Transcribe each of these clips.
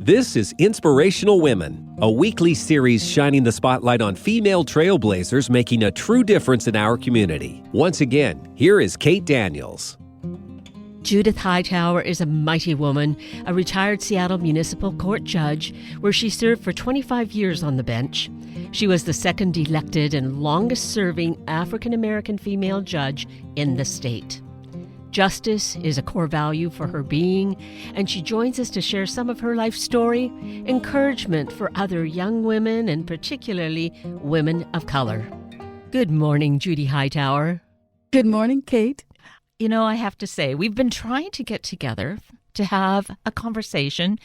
This is Inspirational Women, a weekly series shining the spotlight on female trailblazers making a true difference in our community. Once again, here is Kate Daniels. Judith Hightower is a mighty woman, a retired Seattle Municipal Court Judge, where she served for 25 years on the bench. She was the second elected and longest-serving African-American female judge in the state. Justice is a core value for her being, and she joins us to share some of her life story, encouragement for other young women, and particularly women of color. Good morning, Judy Hightower. Good morning, Kate. You know, I have to say, we've been trying to get together to have a conversation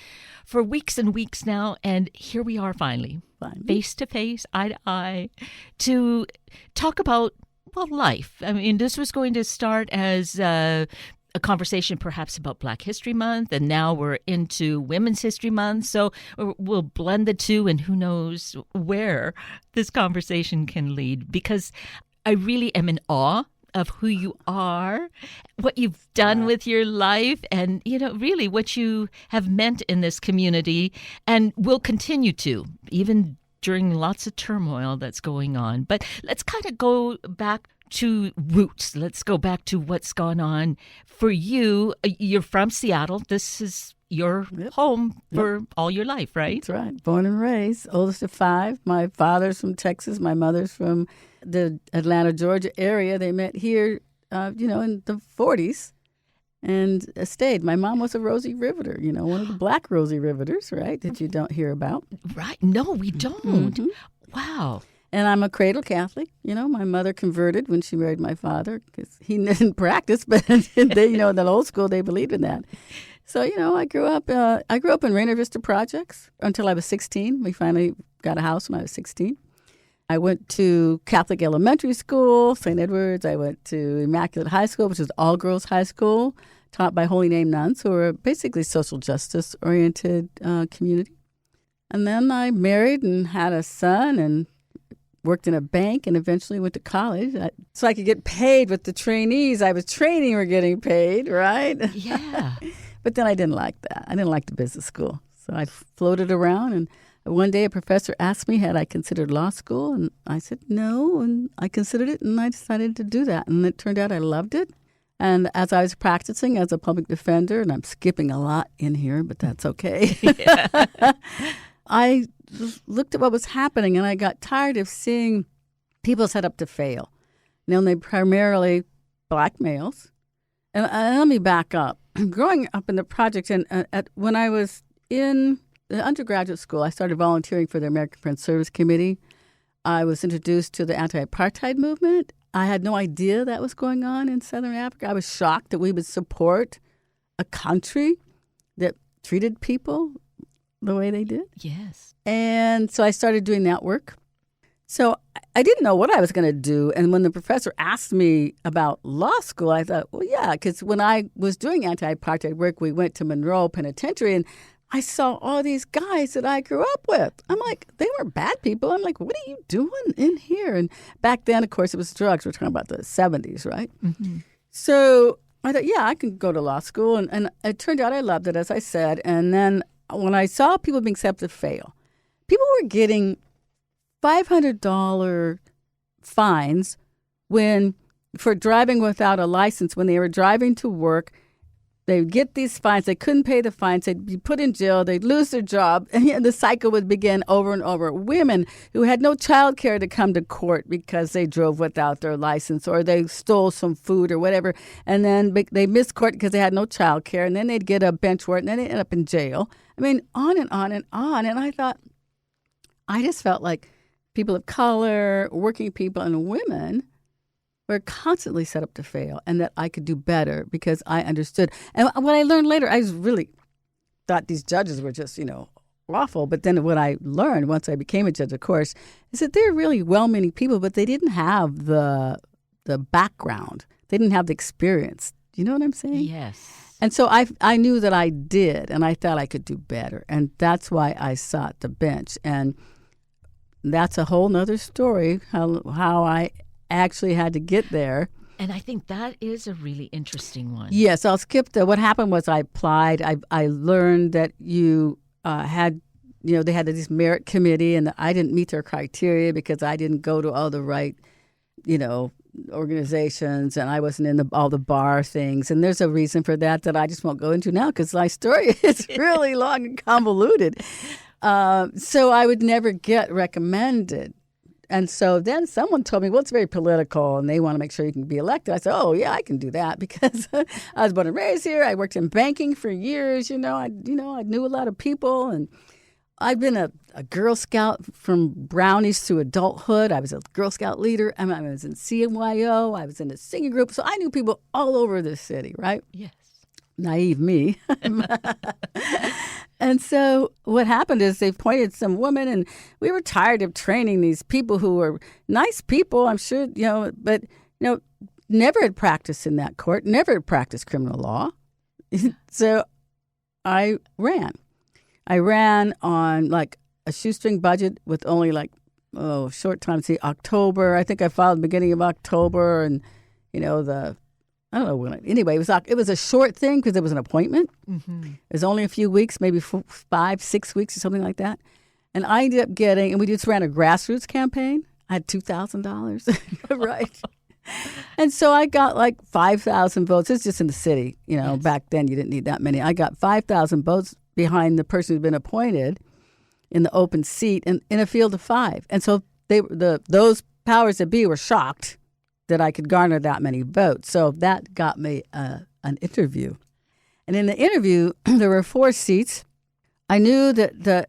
for weeks and weeks now, and here we are finally, face to face, eye to eye, to talk about, well, life. I mean, this was going to start as a conversation perhaps about Black History Month, and now we're into Women's History Month, so we'll blend the two, and who knows where this conversation can lead, because I really am in awe of who you are, what you've done with your life, and, you know, really what you have meant in this community and will continue to, even during lots of turmoil that's going on. But let's kind of go back to roots. Let's go back to what's gone on for you. You're from Seattle. This is your home for all your life, right? That's right. Born and raised, oldest of five. My father's from Texas. My mother's from the Atlanta, Georgia area. They met here, in the 40s and stayed. My mom was a Rosie Riveter, one of the black Rosie Riveters, right, that you don't hear about. Right. No, we don't. Mm-hmm. Wow. And I'm a cradle Catholic. My mother converted when she married my father because he didn't practice, but they, in the old school, they believed in that. So, I grew up in Rainier Vista Projects until I was 16. We finally got a house when I was 16. I went to Catholic Elementary School, St. Edward's. I went to Immaculate High School, which is all-girls high school, taught by Holy Name nuns who are basically social justice-oriented community. And then I married and had a son and worked in a bank and eventually went to college so I could get paid with the trainees I was training were getting paid, right? Yeah. But then I didn't like that. I didn't like the business school. So I floated around, and one day a professor asked me, had I considered law school? And I said no, and I considered it, and I decided to do that. And it turned out I loved it. And as I was practicing as a public defender, and I'm skipping a lot in here, but that's okay, I looked at what was happening, and I got tired of seeing people set up to fail. And they primarily black males. And let me back up. Growing up in the project, and when I was in the undergraduate school, I started volunteering for the American Friends Service Committee. I was introduced to the anti-apartheid movement. I had no idea that was going on in Southern Africa. I was shocked that we would support a country that treated people the way they did. Yes. And so I started doing that work. So I didn't know what I was going to do. And when the professor asked me about law school, I thought, well, yeah, because when I was doing anti-apartheid work, we went to Monroe Penitentiary, and I saw all these guys that I grew up with. I'm like, they weren't bad people. I'm like, what are you doing in here? And back then, of course, it was drugs. We're talking about the 70s, right? Mm-hmm. So I thought, yeah, I can go to law school. And it turned out I loved it, as I said. And then when I saw people being accepted fail, people were getting $500 fines for driving without a license when they were driving to work. They would get these fines. They couldn't pay the fines. They'd be put in jail. They'd lose their job. And the cycle would begin over and over. Women who had no child care to come to court because they drove without their license or they stole some food or whatever. And then they missed court because they had no child care. And then they'd get a bench warrant and then they'd end up in jail. I mean, on and on and on. And I thought, I just felt like people of color, working people, and women were constantly set up to fail, and that I could do better because I understood. And what I learned later, I really thought these judges were just, awful. But then what I learned once I became a judge, of course, is that they're really well-meaning people, but they didn't have the background. They didn't have the experience. Do you know what I'm saying? Yes. And so I knew that I did, and I thought I could do better. And that's why I sought the bench. And that's a whole nother story, how I actually had to get there. And I think that is a really interesting one. Yes, I'll skip what happened was I applied. I learned that you had, they had this merit committee, and I didn't meet their criteria because I didn't go to all the right, organizations, and I wasn't in all the bar things. And there's a reason for that I just won't go into now because my story is really long and convoluted. So I would never get recommended. And so then someone told me, well, it's very political and they want to make sure you can be elected. I said, oh, yeah, I can do that because I was born and raised here. I worked in banking for years. I knew a lot of people, and I've been a Girl Scout from brownies through adulthood. I was a Girl Scout leader. I was in CNYO. I was in a singing group. So I knew people all over the city, right? Yes. Naive me. And so what happened is they appointed some women, and we were tired of training these people who were nice people, I'm sure, but, never had practiced in that court, never had practiced criminal law. So I ran. I ran on like a shoestring budget with only short time. See, October. I think I filed the beginning of October, and I don't know when. Anyway, it was a short thing because it was an appointment. Mm-hmm. It was only a few weeks, maybe 5, 6 weeks or something like that. And I ended up getting, and we just ran a grassroots campaign. I had $2,000, right? And so I got like 5,000 votes. It's just in the city, Yes. Back then you didn't need that many. I got 5,000 votes behind the person who'd been appointed in the open seat in a field of 5. And so those powers that be were shocked that I could garner that many votes. So that got me an interview. And in the interview, there were 4 seats. I knew that the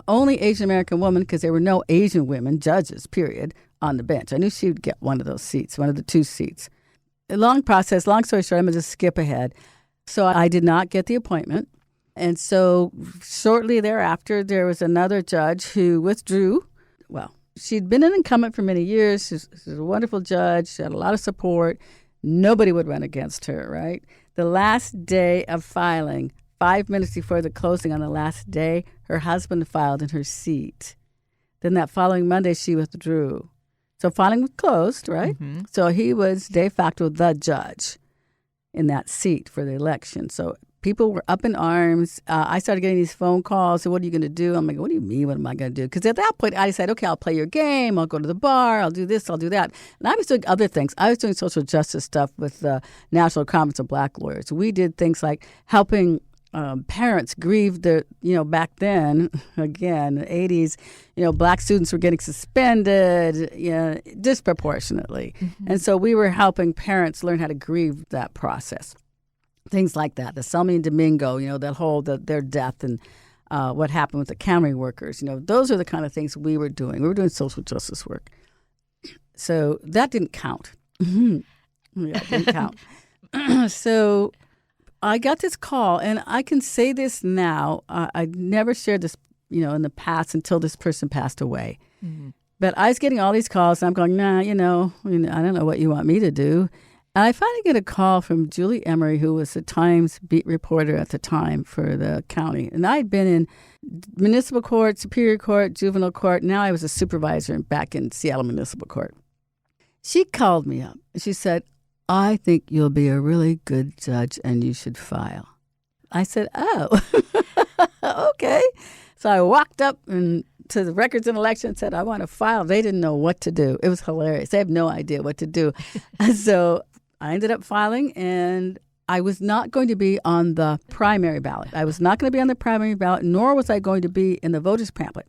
only Asian American woman, because there were no Asian women judges, period, on the bench. I knew she would get one of those seats, one of the 2 seats. A long process, long story short, I'm going to skip ahead. So I did not get the appointment. And so shortly thereafter, there was another judge who withdrew. Well, she'd been an incumbent for many years. She's a wonderful judge. She had a lot of support. Nobody would run against her, right? The last day of filing, 5 minutes before the closing on the last day, her husband filed in her seat. Then that following Monday, she withdrew. So filing was closed, right? Mm-hmm. So he was de facto the judge in that seat for the election. So people were up in arms. I started getting these phone calls. So what are you going to do? I'm like, what do you mean? What am I going to do? Because at that point, I decided, okay, I'll play your game. I'll go to the bar. I'll do this. I'll do that. And I was doing other things. I was doing social justice stuff with the National Conference of Black Lawyers. We did things like helping parents grieve back then, again, the 80s, black students were getting suspended disproportionately. Mm-hmm. And so we were helping parents learn how to grieve that process. Things like that, the Selmy and Domingo, their death and what happened with the county workers. Those are the kind of things we were doing. We were doing social justice work. So that didn't count. Yeah, it didn't count. So I got this call, and I can say this now. I never shared this, in the past until this person passed away. Mm-hmm. But I was getting all these calls, and I'm going, nah, I don't know what you want me to do. And I finally get a call from Julie Emery, who was the Times beat reporter at the time for the county. And I'd been in municipal court, superior court, juvenile court. Now I was a supervisor back in Seattle Municipal Court. She called me up, and she said, I think you'll be a really good judge and you should file. I said, oh, okay. So I walked up to the Records and Election and said, I want to file. They didn't know what to do. It was hilarious. They have no idea what to do. And so I ended up filing, and I was not going to be on the primary ballot. I was not going to be on the primary ballot, nor was I going to be in the voters' pamphlet.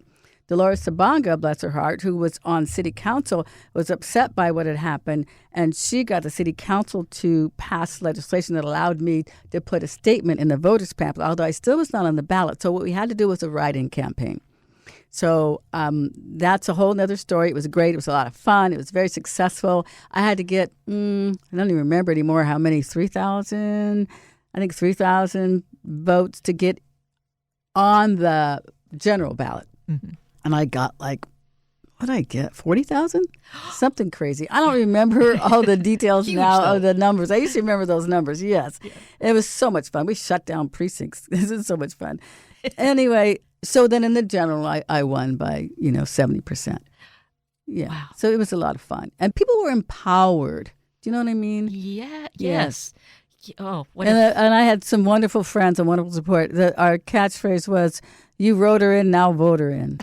Dolores Sabanga, bless her heart, who was on city council, was upset by what had happened, and she got the city council to pass legislation that allowed me to put a statement in the voters' pamphlet, although I still was not on the ballot. So what we had to do was a write-in campaign. So that's a whole nother story. It was great. It was a lot of fun. It was very successful. I had to get, I don't even remember anymore how many, 3,000 votes to get on the general ballot. Mm-hmm. And I got what did I get, 40,000? Something crazy. I don't remember all the details now of the numbers. I used to remember those numbers, yes. Yeah. It was so much fun. We shut down precincts. This is so much fun. Anyway, so then in the general, I won by, 70%. Yeah. Wow. So it was a lot of fun. And people were empowered. Do you know what I mean? Yeah. Yes. Oh, and I had some wonderful friends and wonderful support. Our catchphrase was, "You wrote her in, now vote her in."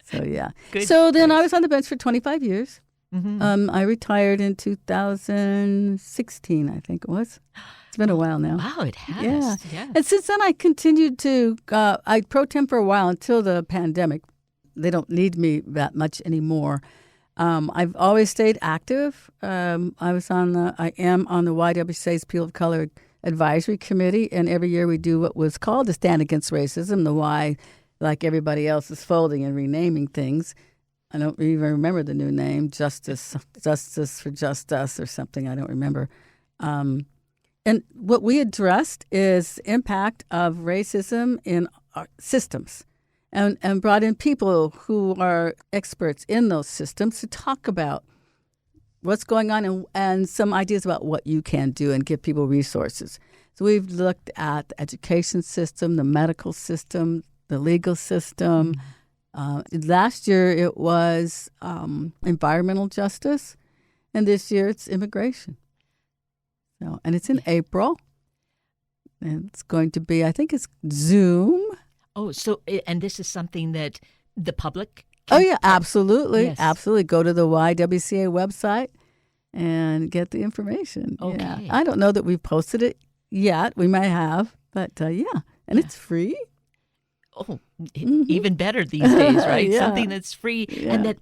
So yeah. Good so then choice. I was on the bench for 25 years. Mm-hmm. I retired in 2016, I think it was. It's been a while now. Wow, it has. Yeah. Yes. And since then, I continued to, I pro tem for a while until the pandemic. They don't need me that much anymore. I've always stayed active. I am on the YWCA's People of Color Advisory Committee, and every year we do what was called the Stand Against Racism. The Y, like everybody else, is folding and renaming things. I don't even remember the new name, Justice for Just Us or something. I don't remember. And what we addressed is the impact of racism in our systems. And brought in people who are experts in those systems to talk about what's going on and some ideas about what you can do and give people resources. So we've looked at the education system, the medical system, the legal system. Last year it was environmental justice, and this year it's immigration. And it's in April, and it's going to be, I think it's Zoom. Oh, so, and this is something that the public Oh, yeah, absolutely. Yes. Absolutely. Go to the YWCA website and get the information. Okay. Yeah. I don't know that we've posted it yet. We might have, but yeah. And it's free. Oh, even better these days, right? Yeah. Something that's free and Yeah. that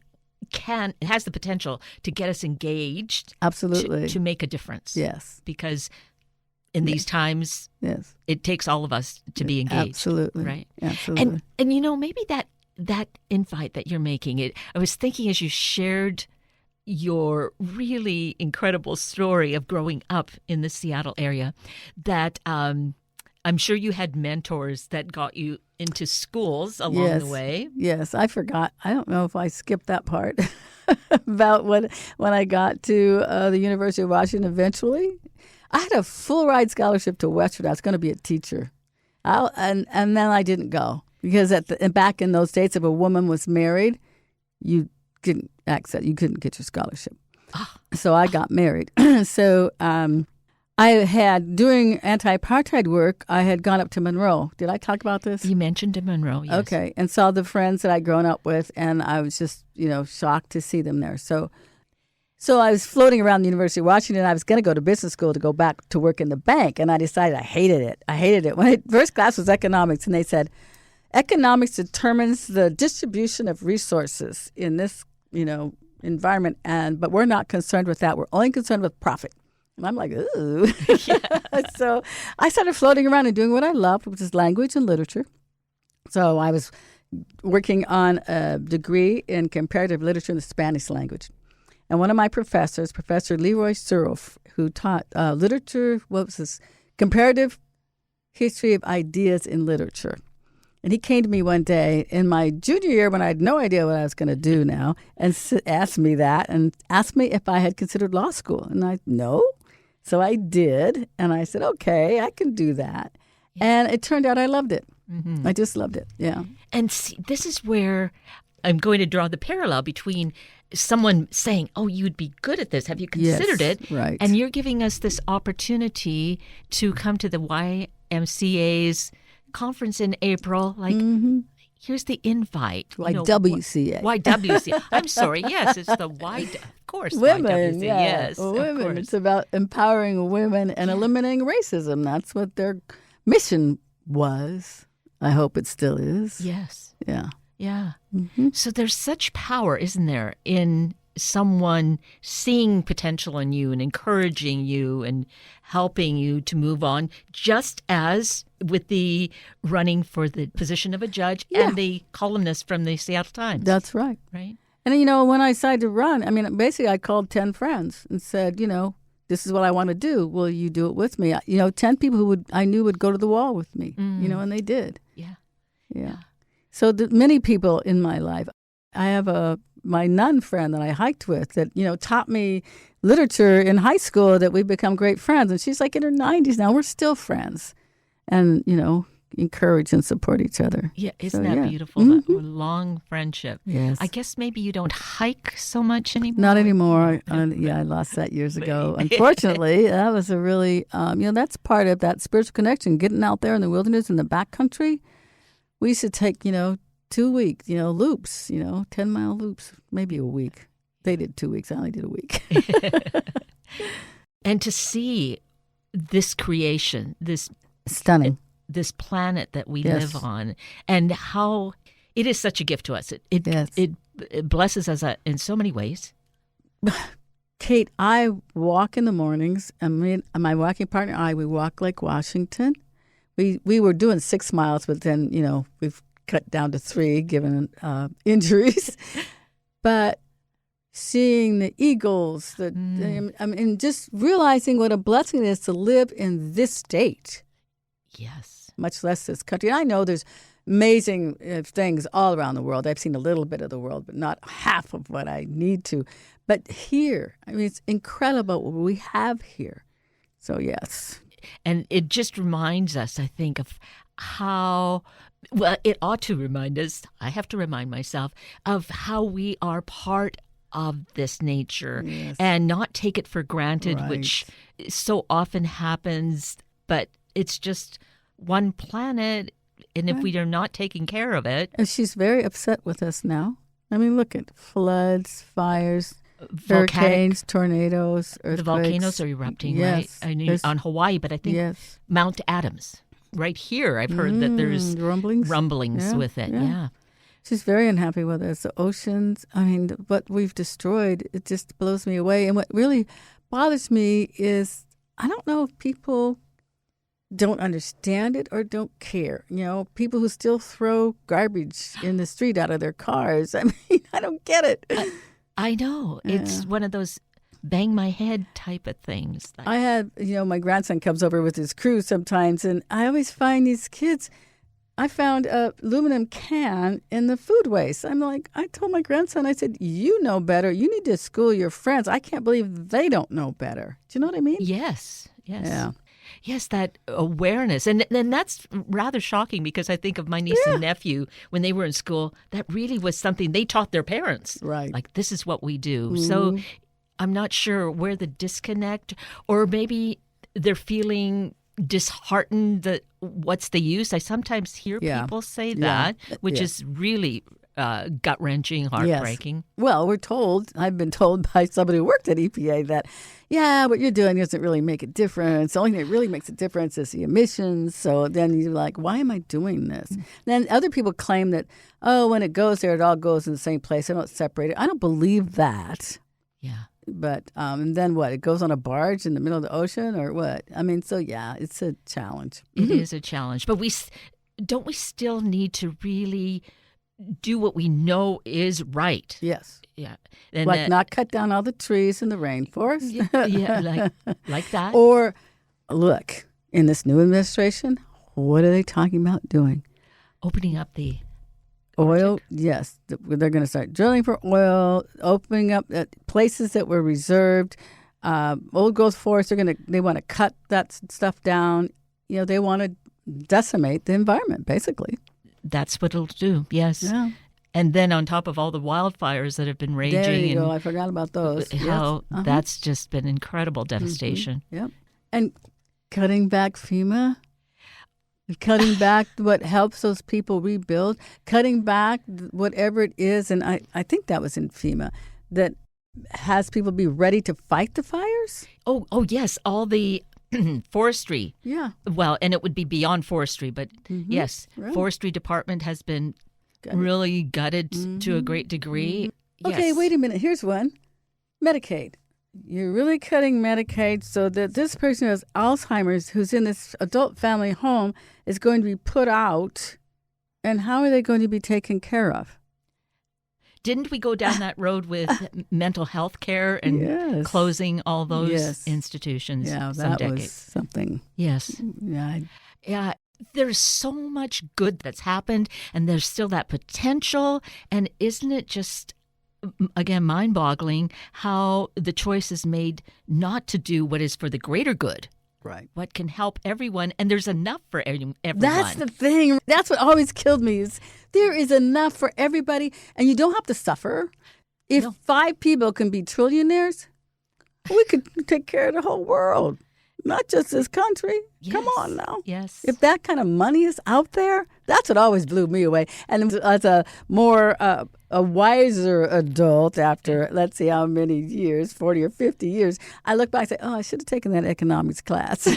has the potential to get us engaged. Absolutely. To make a difference. Yes. Because in these times, Yes. it takes all of us to be engaged. Absolutely. Right. Absolutely. And maybe that invite that you're making, I was thinking as you shared your really incredible story of growing up in the Seattle area, that I'm sure you had mentors that got you into schools along the way. Yes, I forgot. I don't know if I skipped that part about when I got to the University of Washington eventually. I had a full ride scholarship to Western. I was going to be a teacher. And then I didn't go because back in those days, if a woman was married, you couldn't get your scholarship. So I got married. So I had, doing anti-apartheid work, I had gone up to Monroe. Did I talk about this? You mentioned in Monroe, yes. Okay, and saw the friends that I'd grown up with, and I was just, shocked to see them there. So I was floating around the University of Washington. I was going to go to business school to go back to work in the bank, and I decided I hated it. First class was economics, and they said, economics determines the distribution of resources in this, environment, but we're not concerned with that. We're only concerned with profit. And I'm like, ooh. So I started floating around and doing what I loved, which is language and literature. So I was working on a degree in comparative literature in the Spanish language. And one of my professors, Professor Leroy Suroff, who taught comparative history of ideas in literature. And he came to me one day in my junior year when I had no idea what I was going to do now and asked me if I had considered law school. And no. So I did. And I said, okay, I can do that. Yeah. And it turned out I loved it. Mm-hmm. I just loved it. Yeah. And see, this is where I'm going to draw the parallel between someone saying, oh, you'd be good at this. Have you considered it? Right. And you're giving us this opportunity to come to the YMCA's conference in April. Here's the invite. YWCA. YWCA. I'm sorry. Yes, it's the of course. Women. YWCA. Yeah. Yes, women. It's about empowering women and eliminating racism. That's what their mission was. I hope it still is. Yes. Yeah. Yeah. Mm-hmm. So there's such power, isn't there, in someone seeing potential in you and encouraging you and helping you to move on, just as with the running for the position of a judge and the columnist from the Seattle Times. That's right. Right. And, when I decided to run, basically I called 10 friends and said, this is what I want to do. Will you do it with me? 10 people who I knew would go to the wall with me, and they did. Yeah. Yeah. So many people in my life. I have my nun friend that I hiked with that, taught me literature in high school that we've become great friends. And she's like in her 90s now. We're still friends. And, encourage and support each other. Yeah, isn't So, that yeah. beautiful? That long friendship. Yes. I guess maybe you don't hike so much anymore. Not anymore. I lost that years ago. Unfortunately, that was a really, that's part of that spiritual connection, getting out there in the wilderness, in the backcountry. We used to take, 2 weeks, loops, 10-mile loops, maybe a week. They did 2 weeks. I only did a week. And to see this creation, this Stunning. this planet that we Yes. live on, and how it is such a gift to us. Yes. It blesses us in so many ways. Kate, I walk in the mornings, and my walking partner and I, we walk Lake Washington. We were doing 6 miles, but then, we've cut down to 3 given injuries. But seeing the eagles, just realizing what a blessing it is to live in this state. Yes. Much less this country. And I know there's amazing things all around the world. I've seen a little bit of the world, but not half of what I need to. But here, it's incredible what we have here. So, yes. And it just reminds us, I think, of how, well, it ought to remind us, I have to remind myself, of how we are part of this nature and not take it for granted, which so often happens, but it's just one planet, and if we are not taking care of it. And she's very upset with us now. Look at floods, fires, hurricanes, tornadoes, earthquakes. The volcanoes are erupting, yes. right? I mean, on Hawaii, but I think Mount Adams. Right here, I've heard that there's rumblings with it. Yeah. She's very unhappy with us. The oceans, what we've destroyed, it just blows me away. And what really bothers me is, I don't know if people don't understand it or don't care. People who still throw garbage in the street out of their cars. I don't get it. I know. Yeah. It's one of those bang my head type of things. I had, my grandson comes over with his crew sometimes, and I always find these kids. I found a aluminum can in the food waste. I told my grandson, I said, you know better. You need to school your friends. I can't believe they don't know better. Do you know what I mean? Yes. Yeah. Yes, that awareness. And that's rather shocking because I think of my niece and nephew when they were in school. That really was something they taught their parents. Right. Like, this is what we do. So I'm not sure where the disconnect, or maybe they're feeling disheartened that what's the use. I sometimes hear people say that, which is really gut-wrenching, heartbreaking. Yes. Well, I've been told by somebody who worked at EPA that, what you're doing doesn't really make a difference. The only thing that really makes a difference is the emissions. So then you're like, why am I doing this? Then other people claim that, when it goes there, it all goes in the same place. I don't separate it. I don't believe that. Yeah. But and then what? It goes on a barge in the middle of the ocean, or what? It's a challenge. It is a challenge. But we still need to really do what we know is right. Yes. Yeah. And not cut down all the trees in the rainforest. like that. Or look, in this new administration, what are they talking about doing? Opening up the oil, yes. They're going to start drilling for oil, opening up places that were reserved. Old growth forests, they want to cut that stuff down. They want to decimate the environment, basically. That's what it'll do, yes. Yeah. And then on top of all the wildfires that have been raging. There you go. I forgot about those. How that's just been incredible devastation. Yep. And cutting back FEMA. Cutting back what helps those people rebuild, cutting back whatever it is, and I think that was in FEMA, that has people be ready to fight the fires? Oh yes, all the forestry. Yeah. Well, and it would be beyond forestry, but yes, right. Forestry department has been really gutted to a great degree. Yes. Okay, wait a minute. Here's one. Medicaid. You're really cutting Medicaid so that this person who has Alzheimer's, who's in this adult family home, is going to be put out. And how are they going to be taken care of? Didn't we go down that road with mental health care and closing all those institutions? Yeah, that was something. Yes. Yeah. There's so much good that's happened, and there's still that potential. And isn't it just, again, mind-boggling how the choice is made not to do what is for the greater good Right. What can help everyone, and there's enough for everyone. That's the thing. That's what always killed me is there is enough for everybody, and you don't have to suffer. If 5 people can be trillionaires, we could take care of the whole world, not just this country. Yes. Come on now. Yes. If that kind of money is out there, that's what always blew me away. And as a more a wiser adult after, let's see how many years, 40 or 50 years, I look back and say, oh, I should have taken that economics class.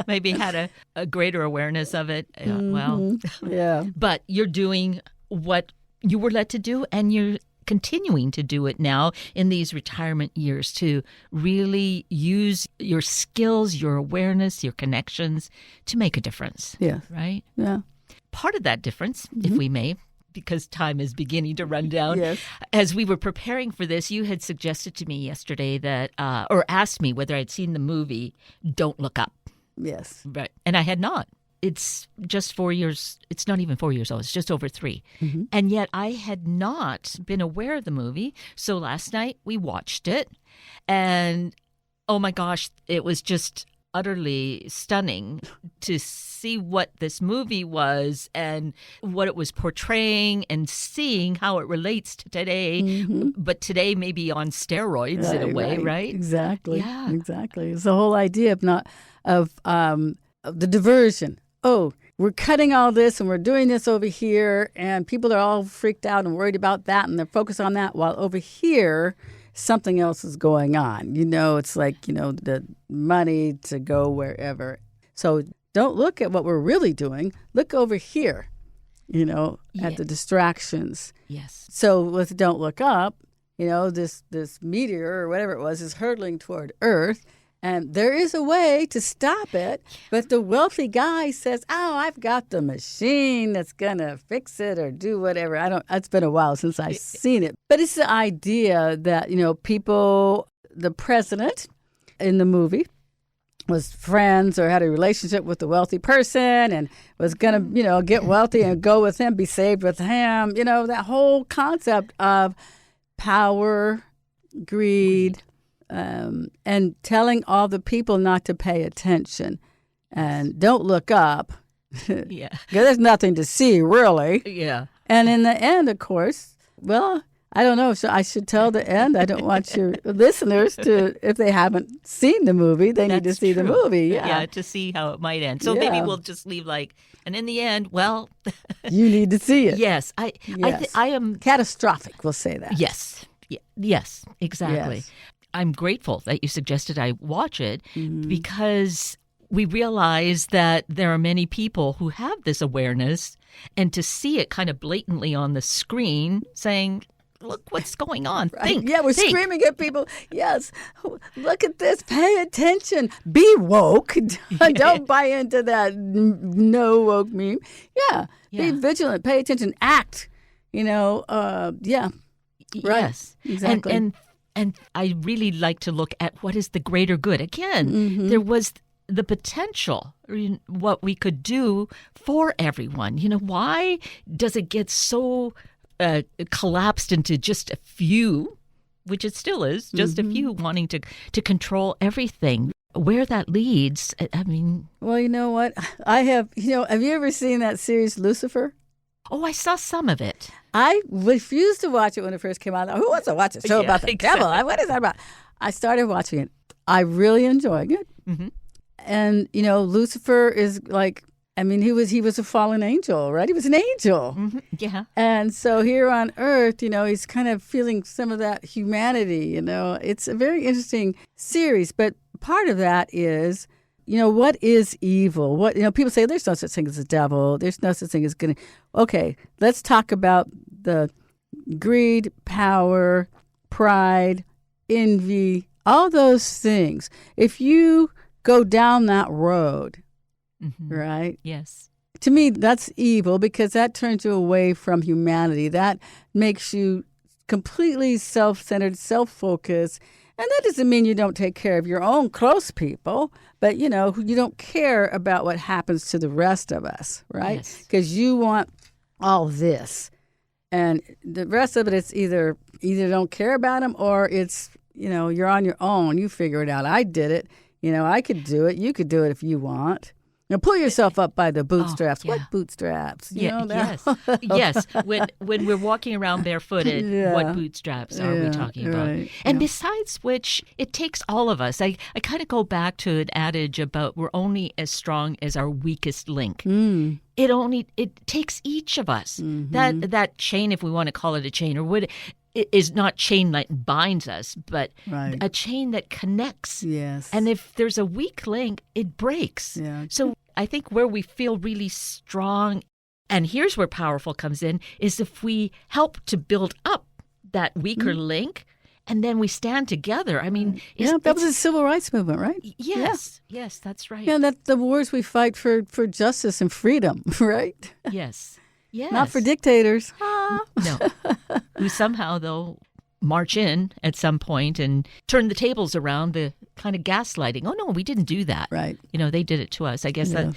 Maybe had a greater awareness of it. Well, yeah. But you're doing what you were led to do, and you're continuing to do it now in these retirement years to really use your skills, your awareness, your connections to make a difference. Yes. Right? Yeah. Part of that difference, if we may, because time is beginning to run down. Yes. As we were preparing for this, you had suggested to me yesterday that, or asked me whether I'd seen the movie Don't Look Up. Yes. Right. And I had not. It's just 4 years. It's not even 4 years old. It's just over 3. Mm-hmm. And yet I had not been aware of the movie. So last night we watched it. And oh my gosh, it was just utterly stunning to see what this movie was and what it was portraying and seeing how it relates to today. Mm-hmm. But today maybe on steroids in a way, right? Exactly. Yeah. Exactly. It's the whole idea of the diversion. Oh, we're cutting all this and we're doing this over here, and people are all freaked out and worried about that, and they're focused on that, while over here something else is going on. It's like, the money to go wherever. So don't look at what we're really doing. Look over here, at the distractions. Yes. So with Don't Look Up, this meteor or whatever it was is hurtling toward Earth. And there is a way to stop it, but the wealthy guy says, oh, I've got the machine that's going to fix it or do whatever. It's been a while since I've seen it. But it's the idea that, people, the president in the movie was friends or had a relationship with the wealthy person and was going to, get wealthy and go with him, be saved with him. That whole concept of power, greed, and telling all the people not to pay attention and don't look up. Yeah. Because there's nothing to see, really. Yeah. And in the end, of course, well, I don't know if I should tell the end. I don't want your listeners to, if they haven't seen the movie, they need to see the movie. Yeah, to see how it might end. So maybe we'll just leave and in the end, well. You need to see it. Yes. I am. Catastrophic, we'll say that. Yes. Yes, exactly. Yes. I'm grateful that you suggested I watch it because we realize that there are many people who have this awareness, and to see it kind of blatantly on the screen saying, look what's going on. Right. Think. Yeah, we're screaming at people. Yes, look at this. Pay attention. Be woke. Don't buy into that no woke meme. Yeah. Be vigilant. Pay attention. Act. Yeah. Right. Yes. Exactly. And I really like to look at what is the greater good. Again, there was the potential, what we could do for everyone. Why does it get so collapsed into just a few, which it still is, just a few wanting to control everything? Where that leads, I mean... Well, you know what? I have you ever seen that series Lucifer? Oh, I saw some of it. I refused to watch it when it first came out. Who wants to watch a show about the devil? What is that about? I started watching it. I really enjoyed it. Mm-hmm. And, Lucifer is like, he was a fallen angel, right? He was an angel. Mm-hmm. Yeah. And so here on earth, he's kind of feeling some of that humanity, It's a very interesting series. But part of that is... what is evil? What people say there's no such thing as a devil. There's no such thing as good. Okay, let's talk about the greed, power, pride, envy, all those things. If you go down that road, right? Yes. To me, that's evil because that turns you away from humanity. That makes you completely self-centered, self-focused. And that doesn't mean you don't take care of your own close people, but, you don't care about what happens to the rest of us, right? Because you want all this. And the rest of it, it's either don't care about them or it's, you're on your own. You figure it out. I did it. I could do it. You could do it if you want. Now pull yourself up by the bootstraps. yeah. What bootstraps? Yes. Yes. When we're walking around barefooted, what bootstraps are we talking about? Right. And besides which, it takes all of us. I kind of go back to an adage about we're only as strong as our weakest link. It takes each of us. That chain, if we want to call it a chain, or would it is not chain that binds us, but a chain that connects. Yes. And if there's a weak link, it breaks. Yeah. So I think where we feel really strong, and here's where powerful comes in, is if we help to build up that weaker link, and then we stand together. I mean, that was the civil rights movement, right? Yes, that's right. Yeah, that's the wars we fight for justice and freedom, right? Yes. Not for dictators. No. Who somehow, though, march in at some point and turn the tables around, the kind of gaslighting. Oh, no, we didn't do that. Right. They did it to us. I guess that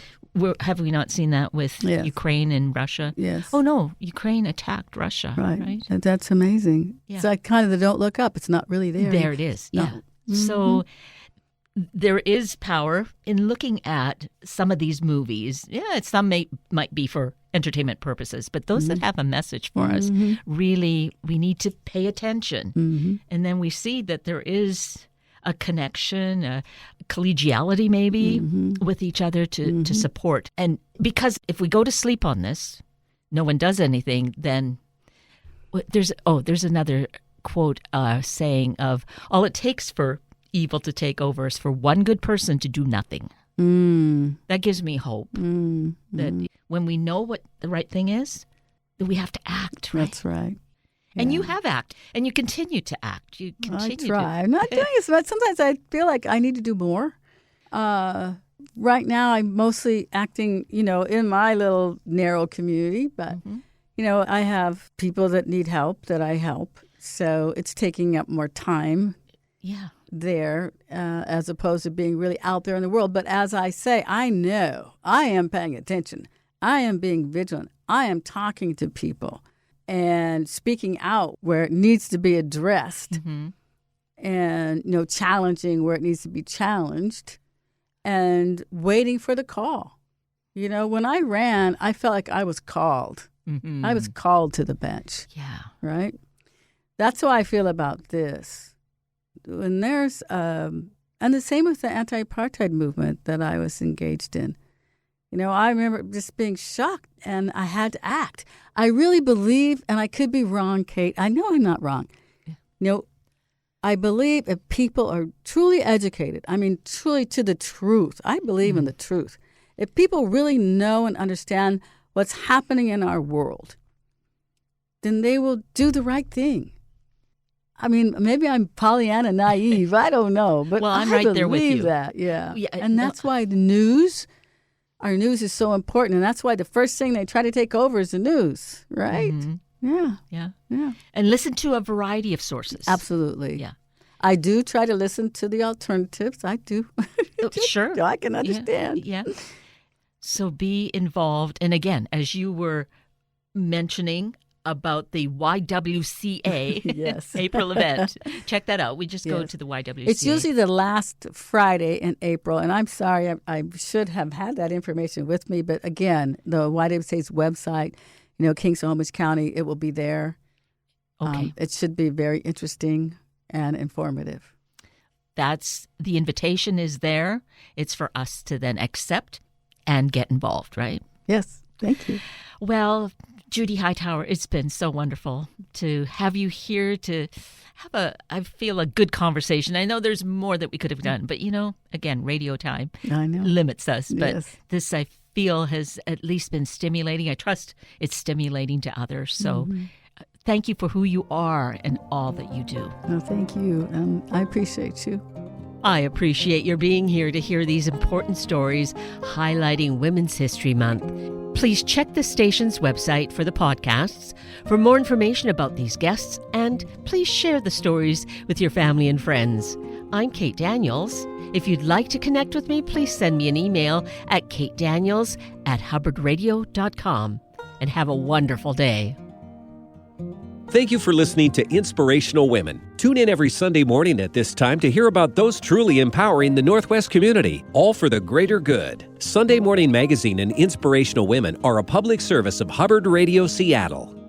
have we not seen that with Ukraine and Russia? Yes. Oh, no, Ukraine attacked Russia. Right. That's amazing. Yeah. It's like kind of the don't look up. It's not really there. There it is. No. Yeah. So there is power in looking at some of these movies. Yeah, some might be for entertainment purposes, but those that have a message for us, really, we need to pay attention. And then we see that there is a connection, a collegiality maybe with each other to support. And because if we go to sleep on this, no one does anything, then there's another quote saying of, all it takes for evil to take over is for one good person to do nothing. That gives me hope that when we know what the right thing is, that we have to act, right? That's right. And you have acted, and you continue to act. You continue I try. I'm not doing as much. Sometimes I feel like I need to do more. Right now, I'm mostly acting, in my little narrow community, but, I have people that need help that I help. So it's taking up more time. Yeah. There as opposed to being really out there in the world. But as I say, I know I am paying attention. I am being vigilant. I am talking to people and speaking out where it needs to be addressed and, challenging where it needs to be challenged and waiting for the call. When I ran, I felt like I was called. I was called to the bench. Yeah. Right? That's how I feel about this. And there's, and the same with the anti-apartheid movement that I was engaged in. I remember just being shocked, and I had to act. I really believe, and I could be wrong, Kate. I know I'm not wrong. Yeah. I believe if people are truly educated, I mean, truly to the truth. I believe in the truth. If people really know and understand what's happening in our world, then they will do the right thing. I mean, maybe I'm Pollyanna naive. I don't know. But I'm right there with you. I believe that, yeah. And that's why our news is so important. And that's why the first thing they try to take over is the news, right? Yeah. And listen to a variety of sources. Absolutely. Yeah. I do try to listen to the alternatives. I do. Sure. I can understand. Yeah. So be involved. And again, as you were mentioning about the YWCA April event. Check that out. We just go to the YWCA. It's usually the last Friday in April, and I'm sorry, I should have had that information with me, but again, the YWCA's website, King Snohomish County, it will be there. Okay. It should be very interesting and informative. That's the invitation is there. It's for us to then accept and get involved, right? Yes. Thank you. Well, Judy Hightower, it's been so wonderful to have you here to have I feel a good conversation. I know there's more that we could have done, but again, radio time limits us. But this, I feel, has at least been stimulating. I trust it's stimulating to others. So thank you for who you are and all that you do. No, thank you. I appreciate you. I appreciate your being here to hear these important stories highlighting Women's History Month. Please check the station's website for the podcasts for more information about these guests, and please share the stories with your family and friends. I'm Kate Daniels. If you'd like to connect with me, please send me an email at katedaniels@hubbardradio.com, and have a wonderful day. Thank you for listening to Inspirational Women. Tune in every Sunday morning at this time to hear about those truly empowering the Northwest community, all for the greater good. Sunday Morning Magazine and Inspirational Women are a public service of Hubbard Radio Seattle.